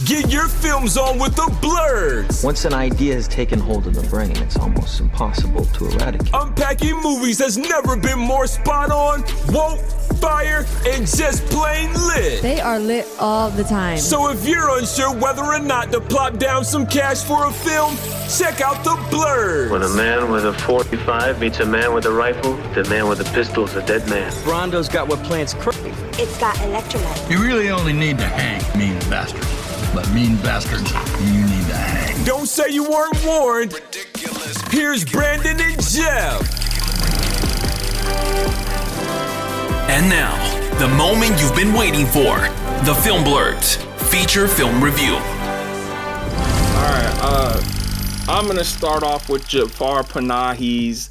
Get your films on with the Blurs. Once an idea has taken hold of the brain, it's almost impossible to eradicate. Unpacking movies has never been more spot on, woke, fire, and just plain lit. They are lit all the time. So if you're unsure whether or not to plop down some cash for a film, check out the Blurs. When a man with a 45 meets a man with a rifle, the man with a pistol is a dead man. Brondo's got what plants crave. It's got electrolyte. You really only need to hang mean bastards. But mean bastards, you need to hang. Don't say you weren't warned. Ridiculous. Here's Brandon and Jeff. And now, the moment you've been waiting for. The Film Blurs feature film review. Alright, I'm gonna start off with Jafar Panahi's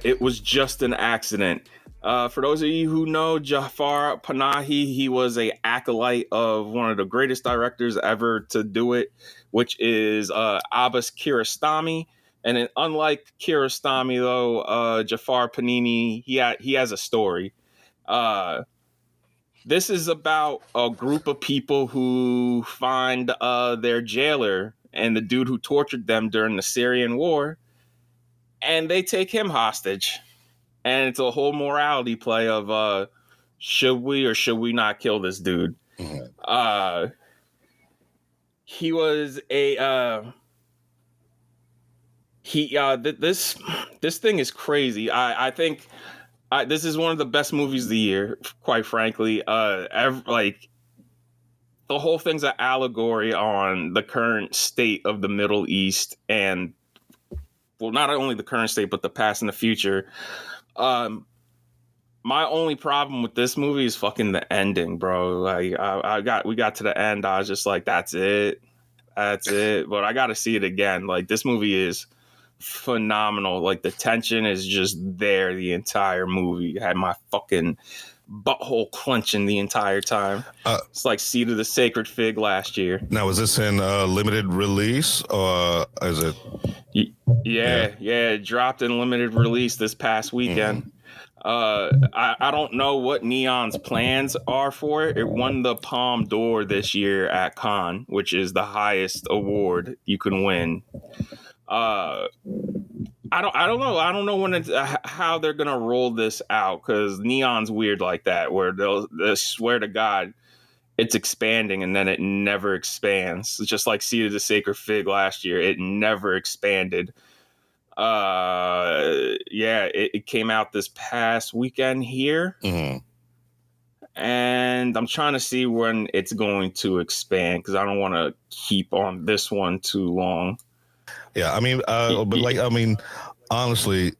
It Was Just an Accident. For those of you who know Jafar Panahi, he was an acolyte of one of the greatest directors ever to do it, which is Abbas Kiarostami. And unlike Kiarostami, though, Jafar Panahi, he has a story. This is about a group of people who find their jailer and the dude who tortured them during the Syrian war, and they take him hostage. And it's a whole morality play of should we or should we not kill this dude? Mm-hmm. He was a this thing is crazy. I think this is one of the best movies of the year, quite frankly. Like the whole thing's an allegory on the current state of the Middle East, and well, not only the current state but the past and the future. My only problem with this movie is fucking the ending, bro. Like we got to the end. I was just like, that's it. But I got to see it again. Like this movie is phenomenal. Like the tension is just there the entire movie. I had my fucking butthole clenching the entire time. It's like Seed of the Sacred Fig last year. Now, is this in limited release or is it? Yeah, it dropped in limited release this past weekend. I don't know what Neon's plans are for it. It won the Palme d'Or this year at Cannes, which is the highest award you can win. I don't know. I don't know when how they're gonna roll this out, because Neon's weird like that, where they'll swear to God it's expanding and then it never expands. It's just like Seed of the Sacred Fig last year. It never expanded. It came out this past weekend here. Mm-hmm. And I'm trying to see when it's going to expand, because I don't want to keep on this one too long. Yeah, I mean, honestly,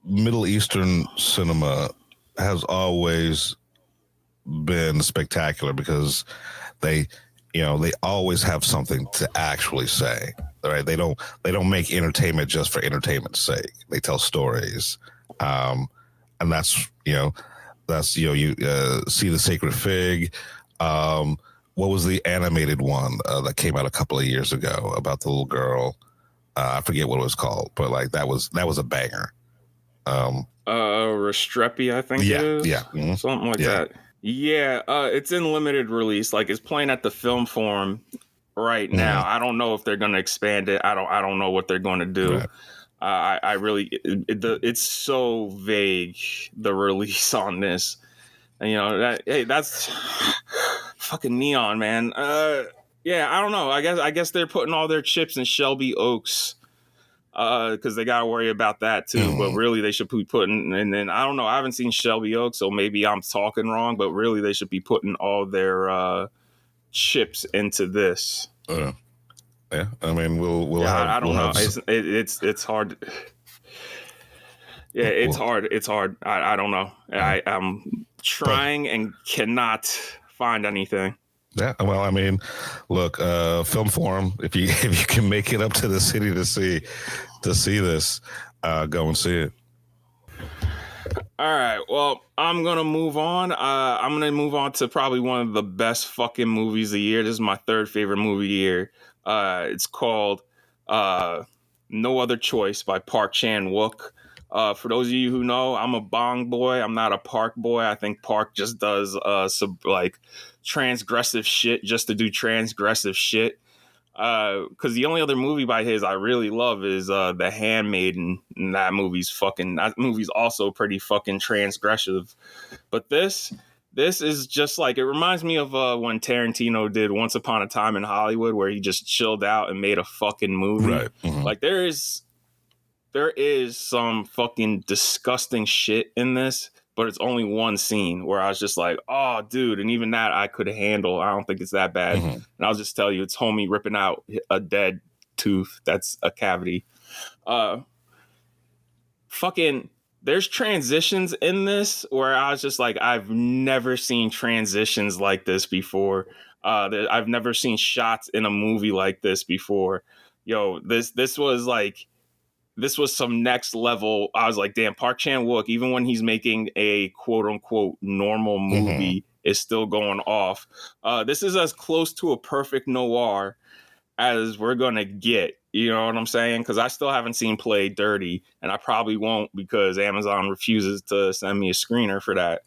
Middle Eastern cinema has always been spectacular because they always have something to actually say. Right? They don't make entertainment just for entertainment's sake. They tell stories, and that's you See the Sacred Fig. What was the animated one that came out a couple of years ago about the little girl? I forget what it was called, but like that was a banger. Restrepi, I think it is. Yeah. Mm-hmm. Something like that. Yeah, it's in limited release. Like it's playing at the Film Forum right now. I don't know if they're going to expand it. I don't know what they're going to do. Right. I really it's so vague, the release on this. And, that's fucking Neon, man. I don't know. I guess they're putting all their chips in Shelby Oaks, because they got to worry about that too. Mm-hmm. But really, they should be putting. And then I don't know. I haven't seen Shelby Oaks, so maybe I'm talking wrong. But really, they should be putting all their chips into this. Yeah, I mean, we'll have. I don't know. It's hard. Yeah, it's hard. It's hard. I don't know. I'm trying and cannot find anything. Yeah, well, I mean, look, Film Forum. If you can make it up to the city to see this, go and see it. All right. Well, I'm gonna move on. I'm gonna move on to probably one of the best fucking movies of the year. This is my third favorite movie of the year. It's called No Other Choice by Park Chan-wook. For those of you who know, I'm a Bong boy. I'm not a Park boy. I think Park just does some like transgressive shit just to do transgressive shit. Because the only other movie by his I really love is The Handmaiden, and that movie's also pretty fucking transgressive. But this is just like, it reminds me of when Tarantino did Once Upon a Time in Hollywood, where he just chilled out and made a fucking movie. Right. Mm-hmm. Like there is some fucking disgusting shit in this, but it's only one scene where I was just like, oh, dude. And even that I could handle. I don't think it's that bad. Mm-hmm. And I'll just tell you, it's homie ripping out a dead tooth. That's a cavity. Fucking, there's transitions in this where I was just like, I've never seen transitions like this before. I've never seen shots in a movie like this before. Yo, this was some next level. I was like, damn, Park Chan-wook, even when he's making a quote unquote normal movie, is still going off. This is as close to a perfect noir as we're going to get. You know what I'm saying? Because I still haven't seen Play Dirty, and I probably won't because Amazon refuses to send me a screener for that.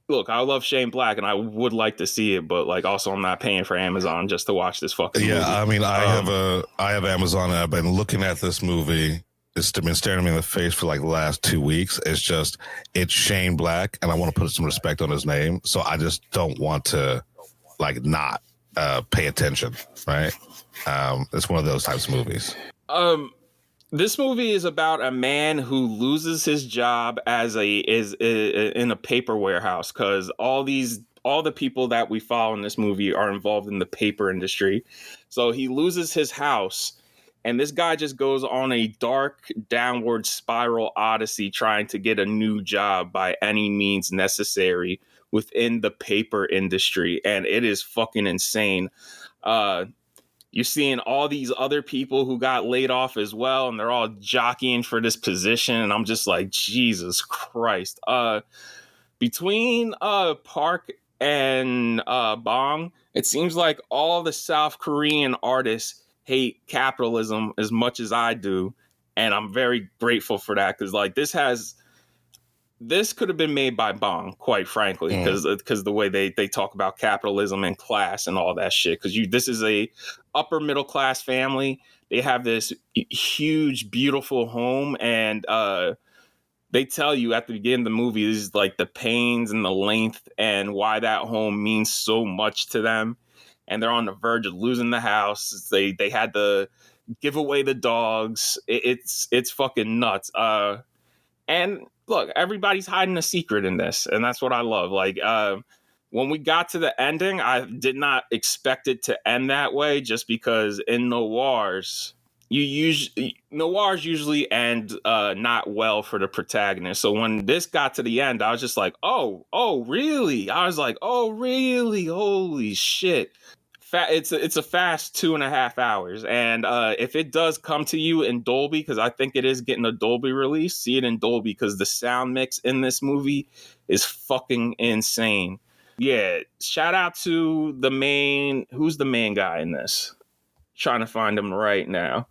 Look, I love Shane Black, and I would like to see it, but like, also, I'm not paying for Amazon just to watch this fucking movie. I mean, I have Amazon, and I've been looking at this movie. It's been staring me in the face for like the last 2 weeks. It's Shane Black, and I want to put some respect on his name, so I just don't want to like not pay attention. Right? It's one of those types of movies. This movie is about a man who loses his job in a paper warehouse because all the people that we follow in this movie are involved in the paper industry. So he loses his house, and this guy just goes on a dark downward spiral odyssey trying to get a new job by any means necessary within the paper industry, and it is fucking insane. You're seeing all these other people who got laid off as well, and they're all jockeying for this position. And I'm just like, Jesus Christ. Between Park and Bong, it seems like all the South Korean artists hate capitalism as much as I do. And I'm very grateful for that, because like this could have been made by Bong, quite frankly, because the way they talk about capitalism and class and all that shit. Because this is a upper middle class family. They have this huge, beautiful home, and they tell you at the beginning of the movie this is like the pains and the length and why that home means so much to them. And they're on the verge of losing the house. They had to give away the dogs. It's fucking nuts. And look, everybody's hiding a secret in this, and that's what I love. Like, when we got to the ending, I did not expect it to end that way, just because in noirs, noirs usually end not well for the protagonist. So when this got to the end, I was just like, oh, really? I was like, oh, really? Holy shit. It's a fast 2.5 hours, and if it does come to you in Dolby, because I think it is getting a Dolby release, see it in Dolby, because the sound mix in this movie is fucking insane. Yeah, shout out to who's the main guy in this? Trying to find him right now.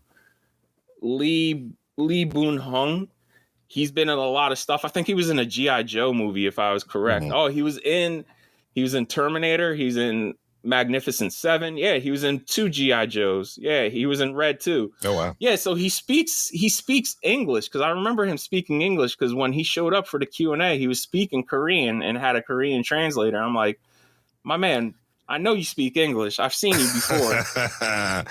Lee Boon-hung. He's been in a lot of stuff. I think he was in a G.I. Joe movie, if I was correct. Mm-hmm. Oh, he was in Terminator. He's in Magnificent Seven. Yeah, he was in 2 G.I. Joes. Yeah, he was in Red too. Oh wow. Yeah, so he speaks English, because I remember him speaking English, because when he showed up for the Q&A, he was speaking Korean and had a Korean translator. I'm like, my man, I know you speak English. I've seen you before. I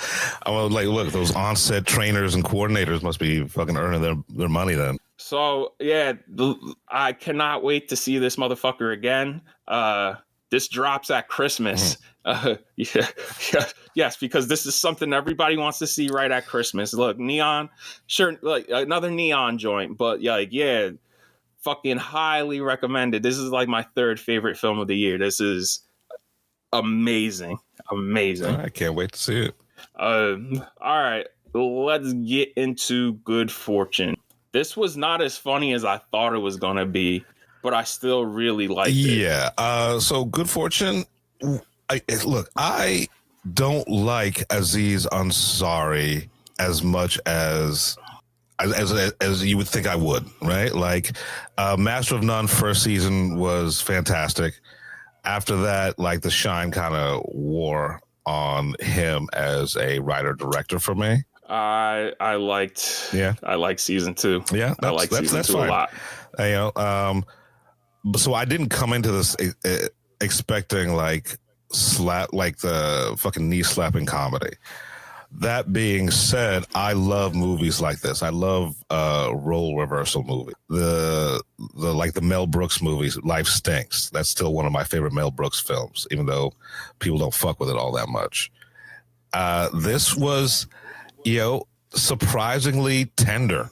was like, look, those on-set trainers and coordinators must be fucking earning their money then. So yeah, I cannot wait to see this motherfucker again. This drops at Christmas. Yes, because this is something everybody wants to see right at Christmas. Look, neon, sure, like another neon joint, but yeah, fucking highly recommended. This is like my 3rd favorite film of the year. This is amazing. I can't wait to see it. All right, let's get into Good Fortune. This was not as funny as I thought it was gonna be, but I still really liked it. Yeah. So Good Fortune. I don't like Aziz Ansari as much as as you would think I would, right? Like, Master of None first season was fantastic. After that, like, the shine kind of wore on him as a writer director for me. I liked season 2. Yeah, I like season 2 fine. a lot. So I didn't come into this expecting like the fucking knee slapping comedy. That being said, I love movies like this. I love role reversal movie. The Mel Brooks movies, Life Stinks. That's still one of my favorite Mel Brooks films, even though people don't fuck with it all that much. This was, surprisingly tender.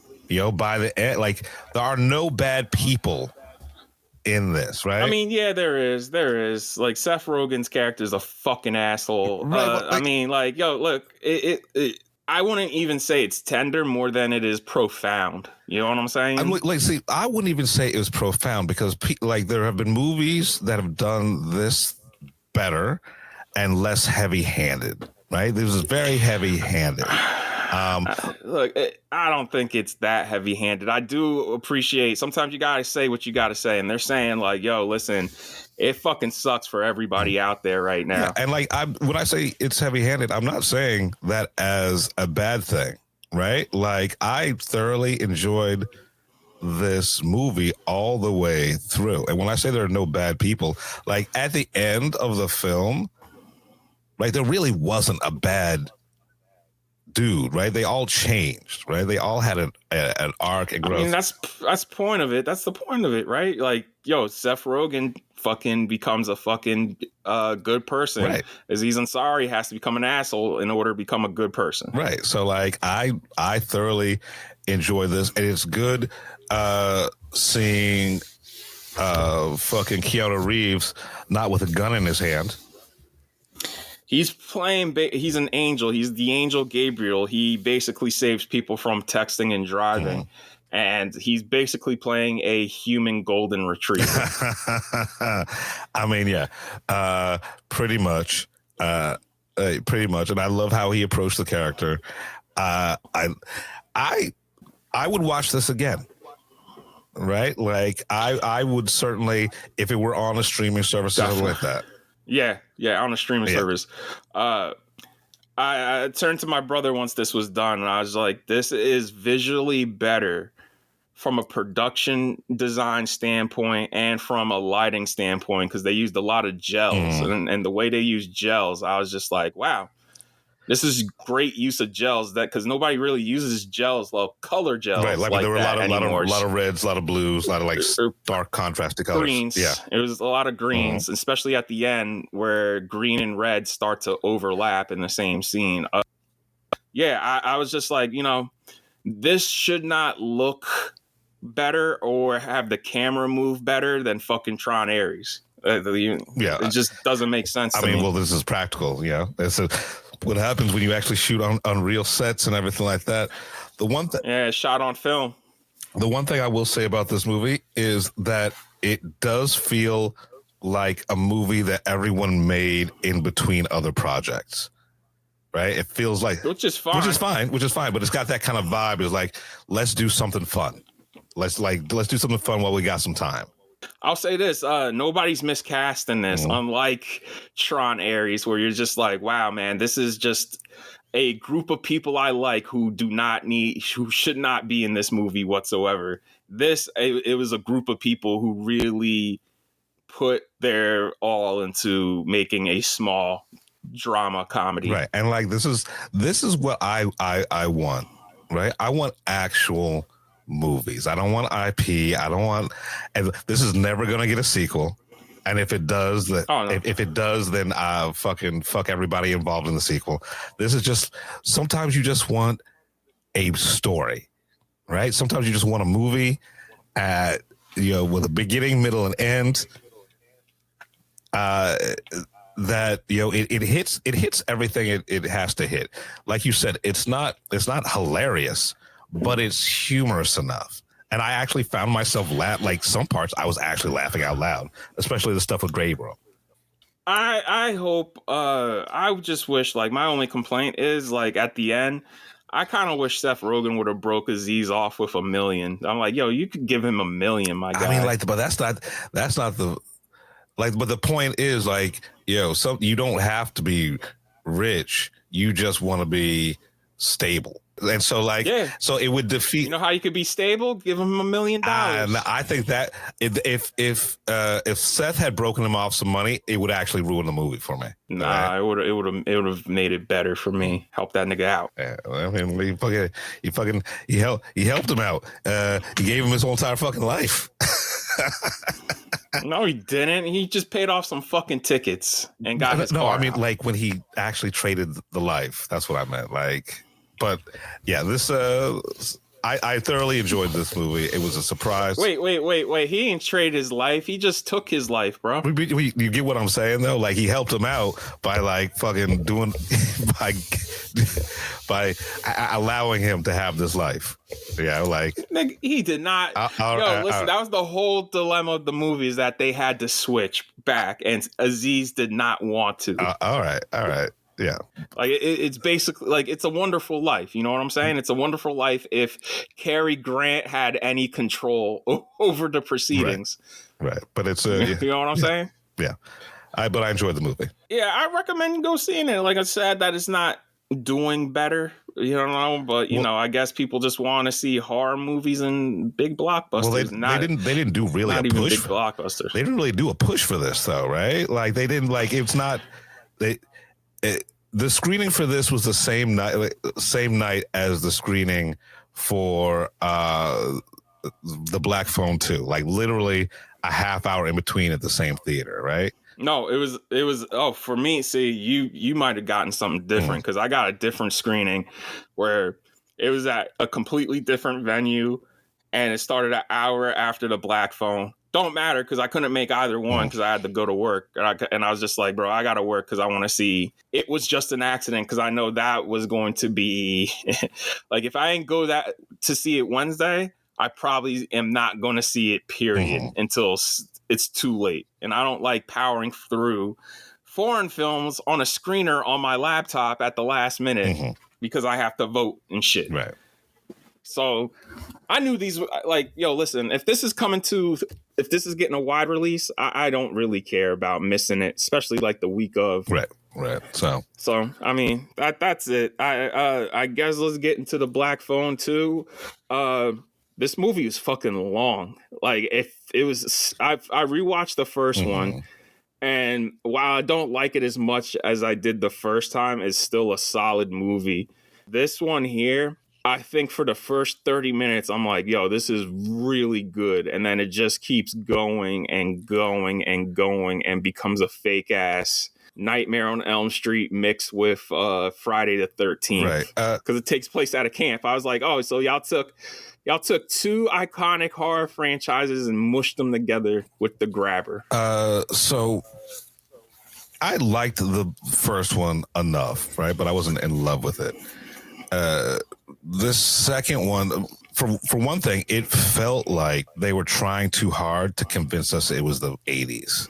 By the end, like, there are no bad people in this, right? I mean, yeah, there is. Like, Seth Rogen's character is a fucking asshole. Right, I mean, like, look, I wouldn't even say it's tender more than it is profound. You know what I'm saying? I wouldn't even say it was profound because, there have been movies that have done this better and less heavy-handed, right? This is very heavy-handed. Look, I don't think it's that heavy-handed. I do appreciate sometimes you gotta say what you gotta say, and they're saying like, "Yo, listen, it fucking sucks for everybody out there right now." Yeah, and when I say it's heavy-handed, I'm not saying that as a bad thing, right? Like, I thoroughly enjoyed this movie all the way through, and when I say there are no bad people, like, at the end of the film, like, there really wasn't a bad dude, right? They all changed, right? They all had an arc and growth. I mean, that's the point of it. That's the point of it, right? Like, Seth Rogen fucking becomes a fucking good person. Right. Aziz Ansari has to become an asshole in order to become a good person. Right. So, like, I thoroughly enjoy this, and it's good seeing fucking Keanu Reeves not with a gun in his hand. He's playing. He's an angel. He's the angel Gabriel. He basically saves people from texting and driving, and he's basically playing a human golden retriever. I mean, yeah, pretty much. Pretty much, and I love how he approached the character. I would watch this again. Right, like, I would certainly, if it were on a streaming service or something like that. Yeah, on a streaming service. I turned to my brother once this was done, and I was like, this is visually better from a production design standpoint and from a lighting standpoint, because they used a lot of gels. And the way they use gels, I was just like, wow, this is great use of gels, because nobody really uses gels, color gels. Right, like there were a lot of reds, a lot of blues, a lot of like dark contrasty colors. Greens. Yeah, it was a lot of greens, especially at the end where green and red start to overlap in the same scene. I was just like, this should not look better or have the camera move better than fucking Tron Ares. It just doesn't make sense. I mean, well, this is practical. Yeah, what happens when you actually shoot on real sets and everything like that. The one thing, shot on film. The one thing I will say about this movie is that it does feel like a movie that everyone made in between other projects, right? It feels like, which is fine, but it's got that kind of vibe. It's like, let's do something fun. Let's do something fun while we got some time. I'll say this, nobody's miscast in this, unlike Tron Ares, where you're just like, wow, man, this is just a group of people I like who should not be in this movie whatsoever. It was a group of people who really put their all into making a small drama comedy. Right. And like, this is what I want, right? I want actual movies. I don't want IP. And this is never going to get a sequel. And if it does, if it does, then fucking fuck everybody involved in the sequel. This is just, sometimes you just want a story, right? Sometimes you just want a movie with a beginning, middle, and end. That it hits everything it has to hit. Like you said, it's not hilarious, but it's humorous enough. And I actually found myself some parts I was actually laughing out loud, especially the stuff with Gabriel. I hope I just wish, my only complaint is at the end, I kind of wish Seth Rogen would have broke Aziz off with $1 million. I'm like, yo, you could give him $1 million, my guy. I mean, like, but that's not the like. But the point is, like, yo, you don't have to be rich. You just want to be stable. And so, like, so it would defeat. You know how you could be stable? Give him $1 million. And I think that if Seth had broken him off some money, it would actually ruin the movie for me. Nah, it would have made it better for me. Help that nigga out. Yeah, I mean, he helped him out. He gave him his whole entire fucking life. No, he didn't. He just paid off some fucking tickets and got his car. No, I mean, like, when he actually traded the life. That's what I meant. Like. But yeah, this I thoroughly enjoyed this movie. It was a surprise. Wait. He didn't trade his life. He just took his life, bro. You get what I'm saying, though? Like, he helped him out by, like, fucking doing by allowing him to have this life. Yeah, like, nigga, he did not. Listen, that was the whole dilemma of the movie, is that they had to switch back, and Aziz did not want to. All right. Yeah, like it's basically like It's a Wonderful Life. You know what I'm saying? It's a Wonderful Life if Cary Grant had any control over the proceedings. Right. But it's you know what I'm saying? Yeah. But I enjoyed the movie. Yeah, I recommend go seeing it. Like I said, that it's not doing better, you know, but I guess people just want to see horror movies and big blockbusters. Well, they didn't do really a push for blockbusters. They didn't really do a push for this, though, right? Like, they didn't, like, it's not the screening for this was the same night as the screening for the Black Phone 2. Like, literally a half hour in between at the same theater, right? No, it was. Oh, for me, see, you might have gotten something different, because I got a different screening where it was at a completely different venue, and it started an hour after the Black Phone. Don't matter, because I couldn't make either one because I had to go to work. And I was just like, bro, I got to work because I want to see It Was Just an Accident, because I know that was going to be like, if I ain't go to see it Wednesday, I probably am not going to see it, period, until it's too late. And I don't like powering through foreign films on a screener on my laptop at the last minute because I have to vote and shit. Right. So I knew these, like, yo, listen, if this is getting a wide release, I don't really care about missing it, especially like the week of. Right. So I mean, that's it. I guess let's get into the Black Phone 2. This movie is fucking long. Like, if it was, I rewatched the first one, and while I don't like it as much as I did the first time, it's still a solid movie. This one here, I think for the first 30 minutes, I'm like, yo, this is really good. And then it just keeps going and going and going and becomes a fake ass Nightmare on Elm Street mixed with Friday the 13th. Right. Because it takes place at a camp. I was like, oh, so y'all took two iconic horror franchises and mushed them together with The Grabber. So I liked the first one enough, right? But I wasn't in love with it. This second one, for one thing, it felt like they were trying too hard to convince us it was the 80s.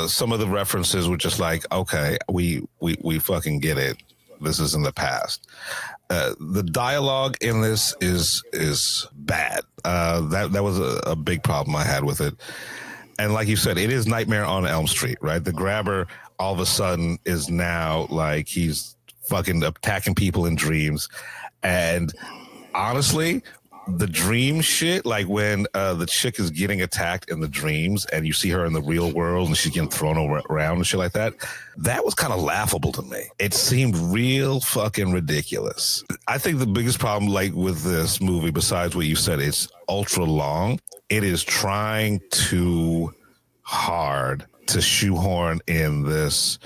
Some of the references were just like, okay, we fucking get it. This is in the past. The dialogue in this is bad. That was a big problem I had with it. And like you said, it is Nightmare on Elm Street, right? The Grabber all of a sudden is now like he's fucking attacking people in dreams. And honestly, the dream shit, like when the chick is getting attacked in the dreams and you see her in the real world and she's getting thrown around and shit like that, that was kind of laughable to me. It seemed real fucking ridiculous. I think the biggest problem, like, with this movie, besides what you said, it's ultra long. It is trying too hard to shoehorn in this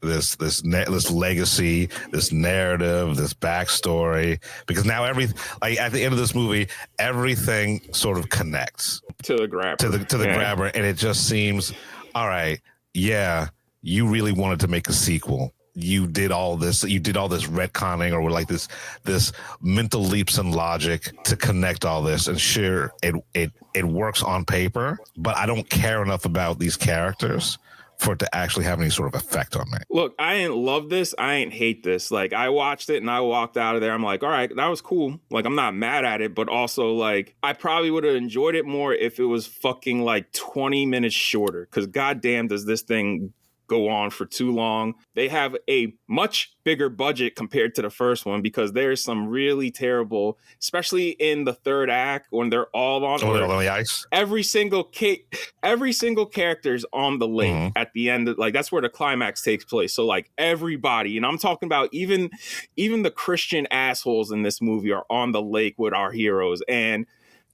legacy, this narrative, this backstory, because now at the end of this movie, everything sort of connects to the Grabber, to the Grabber, and it just seems, all right, yeah, you really wanted to make a sequel. You did all this retconning, or like this mental leaps in logic to connect all this, and sure, it works on paper, but I don't care enough about these characters for it to actually have any sort of effect on me. Look, I ain't love this. I ain't hate this. Like, I watched it and I walked out of there. I'm like, all right, that was cool. Like, I'm not mad at it, but also, like, I probably would have enjoyed it more if it was fucking, like, 20 minutes shorter. Because goddamn does this thing go on for too long. They have a much bigger budget compared to the first one because there's some really terrible, especially in the third act when they're all on the ice. Every single character's on the lake at the end. Like, that's where the climax takes place. So, like, everybody, and I'm talking about even the Christian assholes in this movie are on the lake with our heroes. And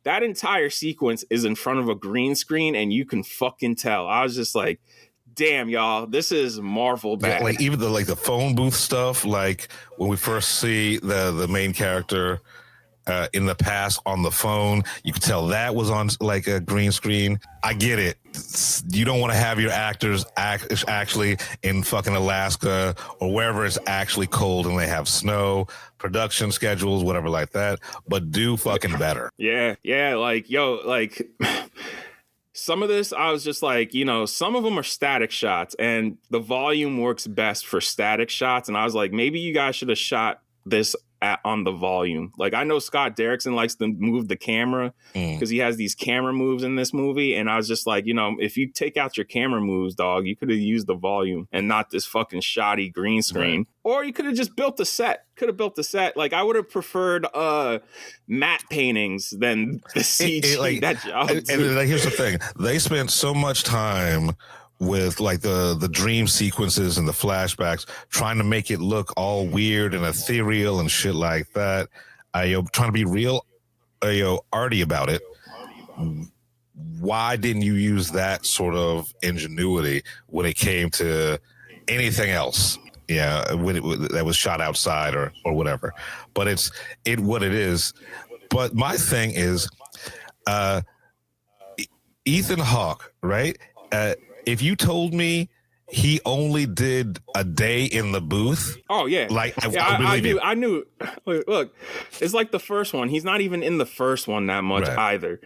that entire sequence is in front of a green screen, and you can fucking tell. I was just like, damn, y'all, this is Marvel bad. Yeah, like even the phone booth stuff, like when we first see the main character in the past on the phone, you could tell that was on like a green screen. I get it. You don't want to have your actors actually in fucking Alaska or wherever it's actually cold and they have snow, production schedules, whatever like that, but do fucking better. Yeah, like, yo, like... Some of this, I was just like, you know, some of them are static shots and the volume works best for static shots. And I was like, maybe you guys should have shot this on the volume. Like, I know Scott Derrickson likes to move the camera because he has these camera moves in this movie. And I was just like, you know, if you take out your camera moves, dog, you could have used the volume and not this fucking shoddy green screen. Right. Or you could have just built a set. Like, I would have preferred matte paintings than the CG. That job. And here's the thing. They spent so much time with like the dream sequences and the flashbacks, trying to make it look all weird and ethereal and shit like that. Trying to be real, arty about it. Why didn't you use that sort of ingenuity when it came to anything else? Yeah, when that was shot outside or whatever. But it's what it is. But my thing is, Ethan Hawke, right? If you told me he only did a day in the booth, oh yeah, like I knew. Look, it's like the first one. He's not even in the first one that much either.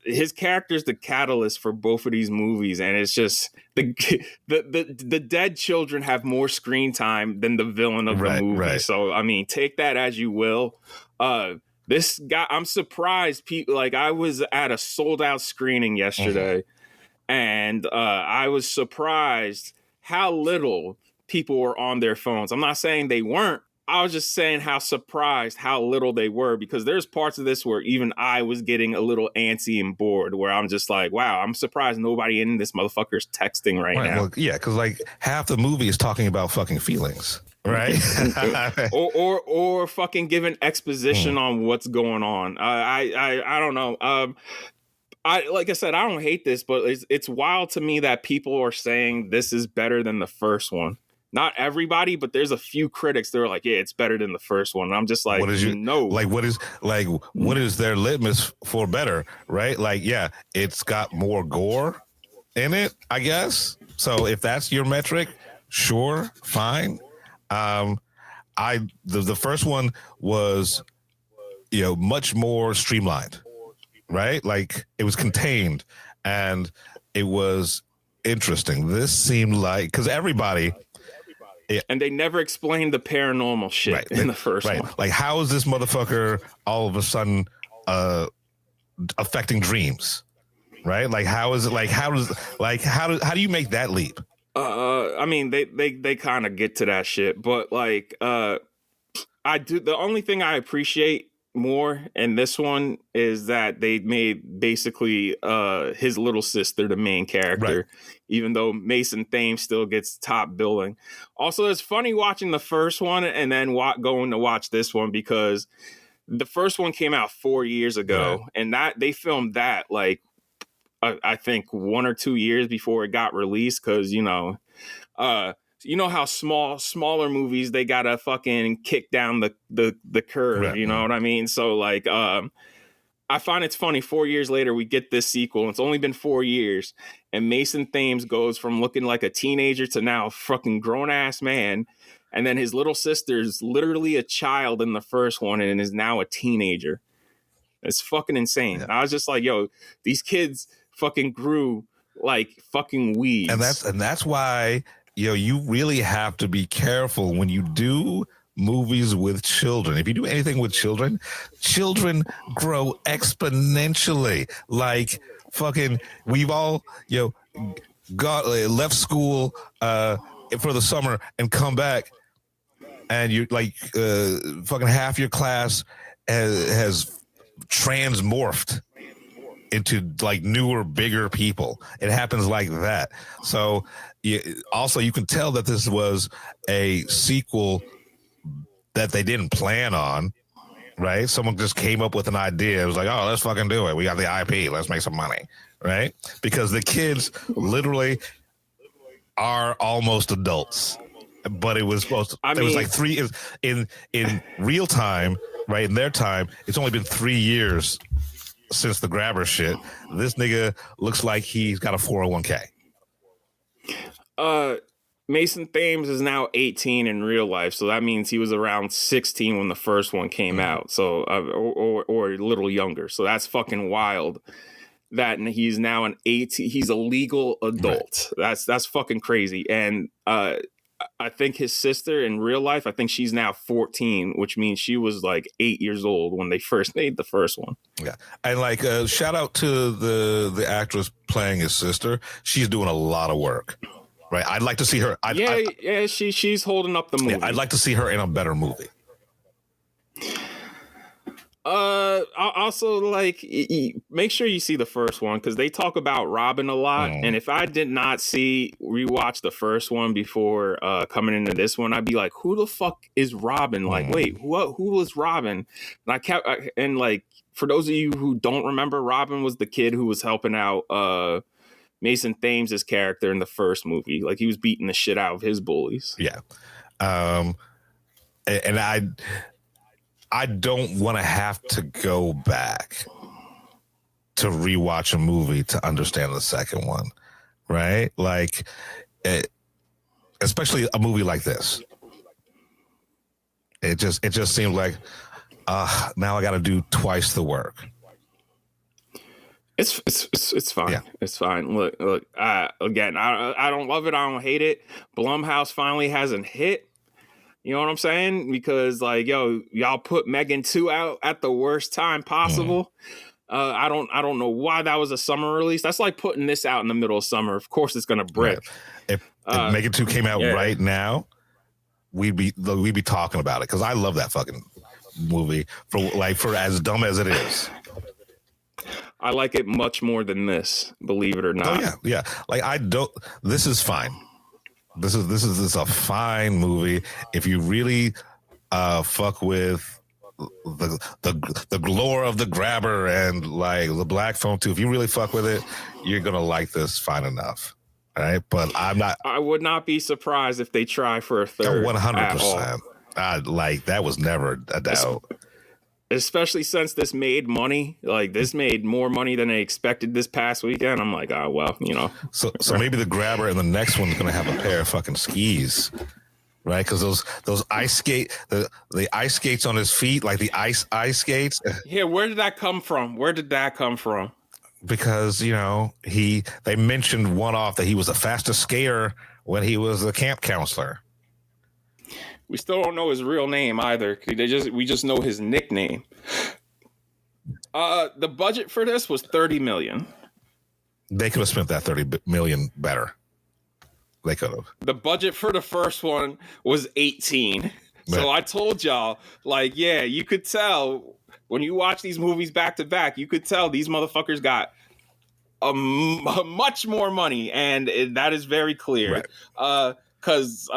His character's the catalyst for both of these movies, and it's just the dead children have more screen time than the villain of the movie. Right. So I mean, take that as you will. This guy, I'm surprised. People, like, I was at a sold out screening yesterday. And I was surprised how little people were on their phones. I'm not saying they weren't. I was just saying how surprised how little they were, because there's parts of this where even I was getting a little antsy and bored, where I'm just like, wow, I'm surprised nobody in this motherfucker's texting right now. Well, yeah, because like half the movie is talking about fucking feelings. Right. or fucking giving exposition on what's going on. I don't know. Like I said, I don't hate this, but it's wild to me that people are saying this is better than the first one. Not everybody, but there's a few critics that are like, yeah, it's better than the first one. And I'm just like, what is their litmus for better, right? Like, yeah, it's got more gore in it, I guess. So if that's your metric, sure, fine. The first one was, much more streamlined. Right? Like, it was contained and it was interesting. This seemed like, because everybody... And they never explained the paranormal shit in the first one. Like, how is this motherfucker all of a sudden affecting dreams? Right? Like, how is it, like, how do you make that leap? I mean, they kind of get to that shit, but like, the only thing I appreciate more in this one is that they made basically his little sister the main character, even though Mason Thames still gets top billing. Also, it's funny watching the first one and then going to watch this one, because the first one came out 4 years ago, and that they filmed that like I think 1 or 2 years before it got released, because how smaller movies, they gotta fucking kick down the curve, you know what I mean? So like, I find it's funny, 4 years later, we get this sequel. It's only been 4 years, and Mason Thames goes from looking like a teenager to now a fucking grown-ass man, and then his little sister's literally a child in the first one and is now a teenager. It's fucking insane. I was just like, yo, these kids fucking grew like fucking weeds. And that's why, you know, you really have to be careful when you do movies with children. If you do anything with children, children grow exponentially. Like fucking, we've all, you know, left school for the summer and come back, and you like fucking half your class has transmorphed into like newer, bigger people. It happens like that. So also you can tell that this was a sequel that they didn't plan on, right? Someone just came up with an idea. It was like, oh, let's fucking do it. We got the IP. Let's make some money, right? Because the kids literally are almost adults, but it was supposed to, it was like in real time, right? In their time, it's only been 3 years since the grabber shit. This nigga looks like he's got a 401k. Mason Thames is now 18 in real life, so that means he was around 16 when the first one came out. So or a little younger. So that's fucking wild. That he's now an 18. He's a legal adult. Right. That's fucking crazy. And I think his sister in real life, I think she's now 14, which means she was like 8 years old when they first made the first one. Yeah. And like shout out to the actress playing his sister. She's doing a lot of work. Right. I'd like to see her. She's holding up the movie. Yeah, I'd like to see her in a better movie. Also, like, make sure you see the first one, because they talk about Robin a lot. And if I did not rewatch the first one before coming into this one, I'd be like, who the fuck is Robin? Like, wait, who was Robin? And I kept, and like, for those of you who don't remember, Robin was the kid who was helping out Mason Thames' character in the first movie. Like, he was beating the shit out of his bullies. Yeah. And I don't want to have to go back to rewatch a movie to understand the second one, right? Like, especially a movie like this. It just seems like now I got to do twice the work. It's fine. Yeah. It's fine. Look. Again, I don't love it. I don't hate it. Blumhouse finally hasn't hit. You know what I'm saying? Because like, yo, y'all put Megan 2 out at the worst time possible. I don't know why that was a summer release. That's like putting this out in the middle of summer. Of course, it's gonna brick. Right. If Megan 2 came out right now, we'd be talking about it, because I love that fucking movie for as dumb as it is. I like it much more than this, believe it or not. Oh yeah. Like this is fine. This is a fine movie. If you really fuck with the lore of the grabber and like the black phone too, if you really fuck with it, you're gonna like this fine enough. All right. But I would not be surprised if they try for a third. 100%. Like, that was never a doubt. Especially since this made money. Like, this made more money than they expected this past weekend. I'm like, oh, well, you know. So maybe the grabber in the next one's going to have a pair of fucking skis, right? Because those ice the ice skates on his feet, like the ice skates. Yeah, where did that come from? Because, you know, they mentioned one-off that he was the fastest skater when he was a camp counselor. We still don't know his real name either. We just know his nickname. The budget for this was $30 million. They could have spent that $30 million better. They could have. The budget for the first one was 18. So I told y'all, like, yeah, you could tell when you watch these movies back to back, you could tell these motherfuckers got much more money, and that is very clear. Because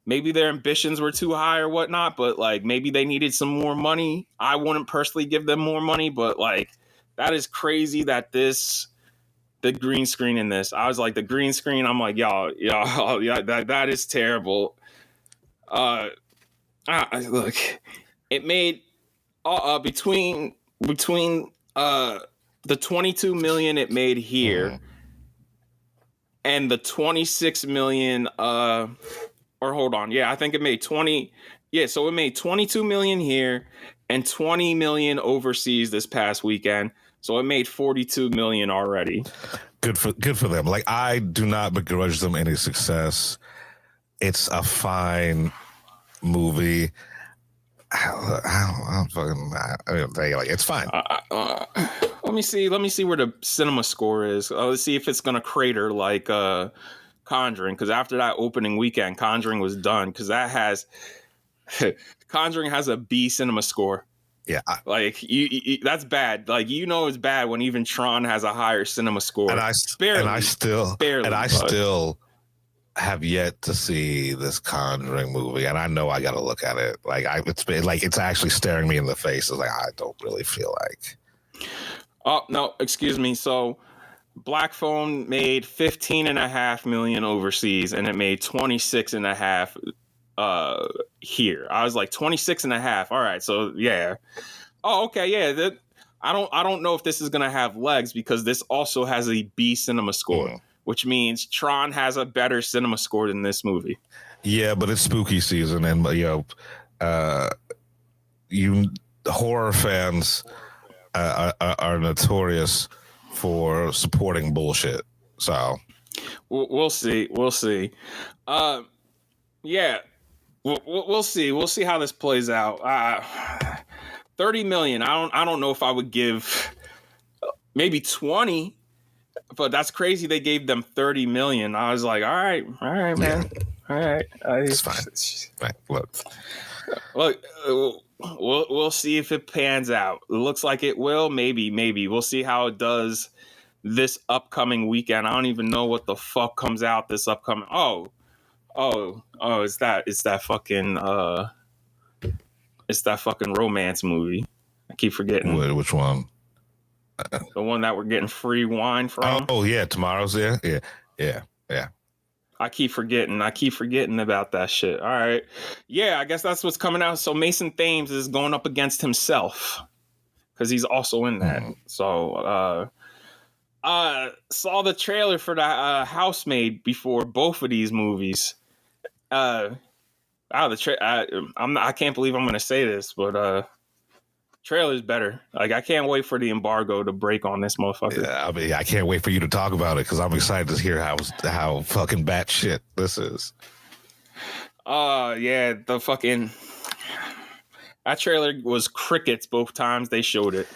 maybe their ambitions were too high or whatnot, but like maybe they needed some more money. I wouldn't personally give them more money, but like that is crazy that the green screen in this. I was like, the green screen, I'm like, y'all, that is terrible. Look, it made between the 22 million it made here and the 26 million or hold on. Yeah, I think it made 20. Yeah, so it made 22 million here and 20 million overseas this past weekend. So it made $42 million already. Good for them. Like, I do not begrudge them any success. It's a fine movie. I don't like, it's fine. Let me see where the cinema score is. Let's see if it's gonna crater like Conjuring, because after that opening weekend, Conjuring was done, because that has Conjuring has a B cinema score. Yeah, like you that's bad. Like, you know, it's bad when even Tron has a higher cinema score. And I still have yet to see this Conjuring movie, and I know I got to look at it. Like, it's actually staring me in the face. It's like, I don't really feel like. Oh no, excuse me. So Black Phone made $15.5 million overseas, and it made 26.5 here. I was like 26.5. All right, so yeah. Oh, okay, yeah. I don't know if this is gonna have legs, because this also has a B cinema score, which means Tron has a better cinema score than this movie. Yeah, but it's spooky season, and horror fans are notorious for supporting bullshit. So we'll see. Yeah. We'll see. We'll see how this plays out. $30 million. I don't know if I would give maybe 20, but that's crazy. They gave them $30 million. I was like, all right, man. Yeah. All right. It's fine. Right. Look, we'll see if it pans out. It looks like it will. Maybe. We'll see how it does this upcoming weekend. I don't even know what the fuck comes out this upcoming. It's that fucking romance movie. I keep forgetting. Which one? The one that we're getting free wine from. Oh yeah, tomorrow's there. Yeah. I keep forgetting about that shit. All right. Yeah, I guess that's what's coming out. So Mason Thames is going up against himself, because he's also in that. So saw the trailer for the Housemaid before both of these movies. I can't believe I'm going to say this, but trailer's better. Like, I can't wait for the embargo to break on this motherfucker. Yeah, I mean, I can't wait for you to talk about it, because I'm excited to hear how fucking batshit this is. Yeah, that trailer was crickets both times they showed it.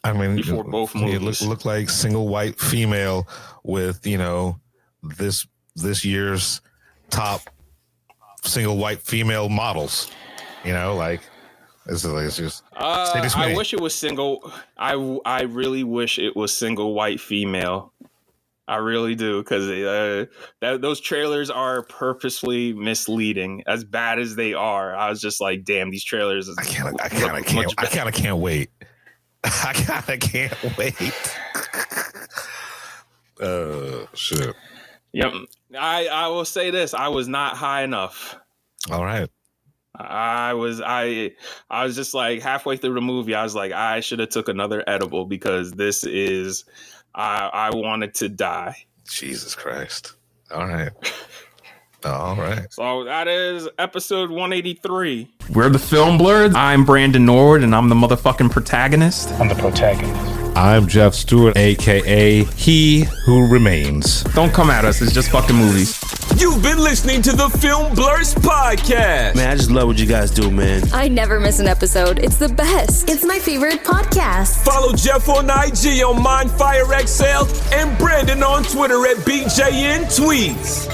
I mean, before both movies. It looked like single white female with, this year's top single white female models. Like, it's just. I wish it was single. I really wish it was single white female. I really do, because those trailers are purposefully misleading. As bad as they are, I was just like, damn, these trailers. I kind of can't wait. I kind of can't wait. Shit. Yep. I will say this. I was not high enough. All right. I was just like halfway through the movie. I was like, I should have took another edible, because this is, I wanted to die. Jesus Christ. All right. All right. So that is episode 183. We're the Film Blurs. I'm Brandon Norwood, and I'm the motherfucking protagonist. I'm the protagonist. I'm Jeff Stewart, a.k.a. He Who Remains. Don't come at us. It's just fucking movies. You've been listening to the Film Blurs podcast. Man, I just love what you guys do, man. I never miss an episode. It's the best. It's my favorite podcast. Follow Jeff on IG on MindFireXL and Brandon on Twitter at BJN Tweets.